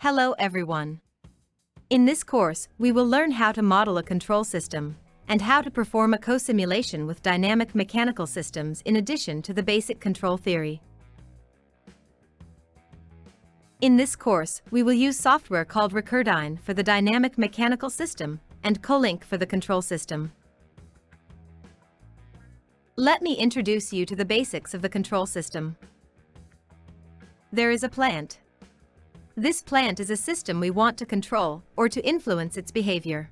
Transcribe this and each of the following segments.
Hello everyone. In this course, we will learn how to model a control system and how to perform a co-simulation with dynamic mechanical systems in addition to the basic control theory. In this course, we will use software called RecurDyn for the dynamic mechanical system and CoLink for the control system. Let me introduce you to the basics of the control system. There is a plant. This plant is a system we want to control or to influence its behavior.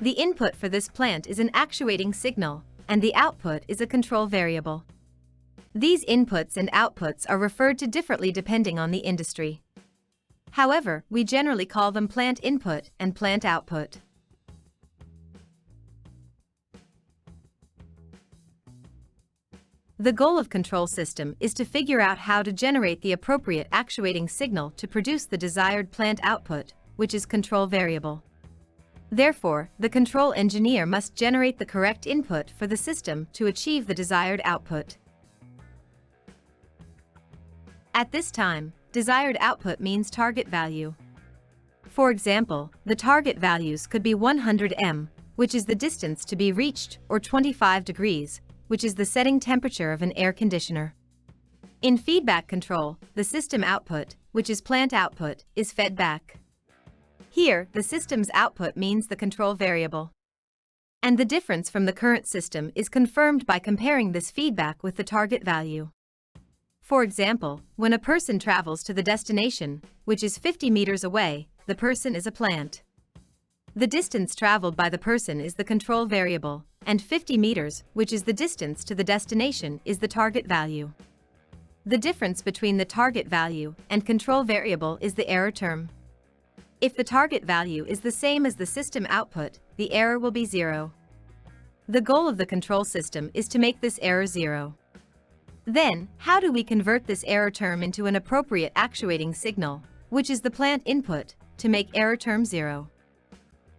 The input for this plant is an actuating signal, and the output is a control variable. These inputs and outputs are referred to differently depending on the industry. However, we generally call them plant input and plant output. The goal of control system is to figure out how to generate the appropriate actuating signal to produce the desired plant output, which is control variable. Therefore, the control engineer must generate the correct input for the system to achieve the desired output. At this time, desired output means target value. For example, the target values could be 100 m, which is the distance to be reached, or 25 degrees, which is the setting temperature of an air conditioner. In feedback control, the system output, which is plant output, is fed back. Here, the system's output means the control variable. And the difference from the current system is confirmed by comparing this feedback with the target value. For example, when a person travels to the destination, which is 50 meters away, the person is a plant. The distance traveled by the person is the control variable, and 50 meters, which is the distance to the destination, is the target value. The difference between the target value and control variable is the error term. If the target value is the same as the system output, the error will be 0. The goal of the control system is to make this error 0. Then, how do we convert this error term into an appropriate actuating signal, which is the plant input, to make error term 0?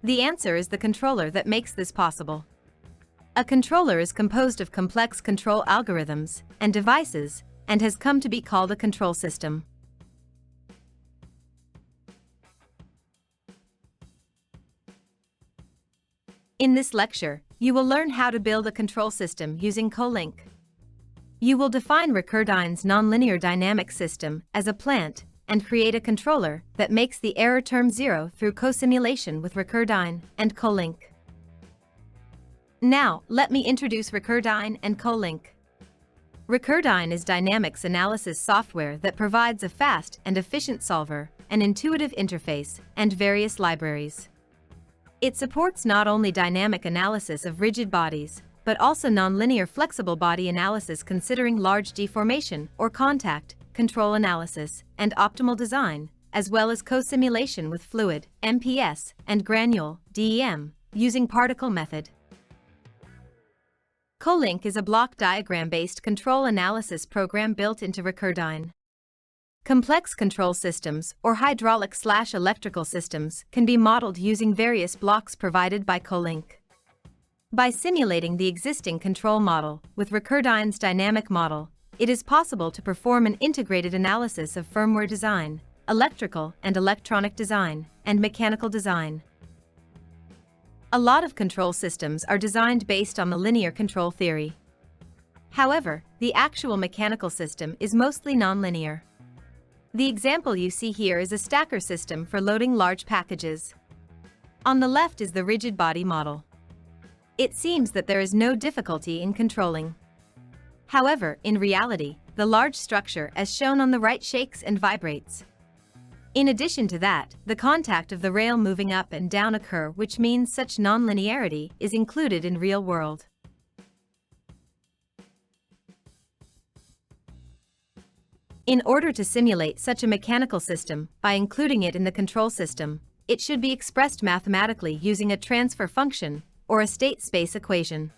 The answer is the controller that makes this possible. A controller is composed of complex control algorithms and devices and has come to be called a control system. In this lecture, you will learn how to build a control system using CoLink. You will define RecurDyn's nonlinear dynamic system as a plant and create a controller that makes the error term 0 through co-simulation with RecurDyn and CoLink. Now, let me introduce RecurDyn and CoLink. RecurDyn is dynamics analysis software that provides a fast and efficient solver, an intuitive interface, and various libraries. It supports not only dynamic analysis of rigid bodies, but also nonlinear flexible body analysis considering large deformation or contact, control analysis, and optimal design, as well as co-simulation with fluid, MPS, and granule, DEM, using particle method. CoLink is a block diagram-based control analysis program built into RecurDyn. Complex control systems, or hydraulic/electrical systems, can be modeled using various blocks provided by CoLink. By simulating the existing control model with RecurDyn's dynamic model, it is possible to perform an integrated analysis of firmware design, electrical and electronic design, and mechanical design. A lot of control systems are designed based on the linear control theory. However, the actual mechanical system is mostly nonlinear. The example you see here is a stacker system for loading large packages. On the left is the rigid body model. It seems that there is no difficulty in controlling. However, in reality, the large structure as shown on the right shakes and vibrates. In addition to that, the contact of the rail moving up and down occur, which means such nonlinearity is included in real world. In order to simulate such a mechanical system, by including it in the control system, it should be expressed mathematically using a transfer function or a state space equation.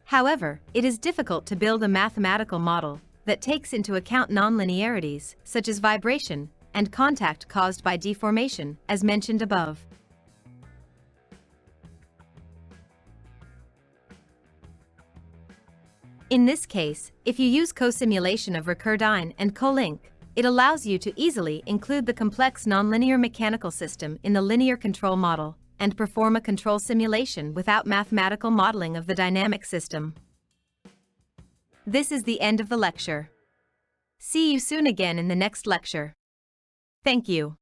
However, it is difficult to build a mathematical model that takes into account nonlinearities, such as vibration and contact caused by deformation, as mentioned above. In this case, if you use co-simulation of RecurDyn and CoLink, It allows you to easily include the complex nonlinear mechanical system in the linear control model and perform a control simulation without mathematical modeling of the dynamic system. This is the end of the lecture. See you soon again in the next lecture. Thank you.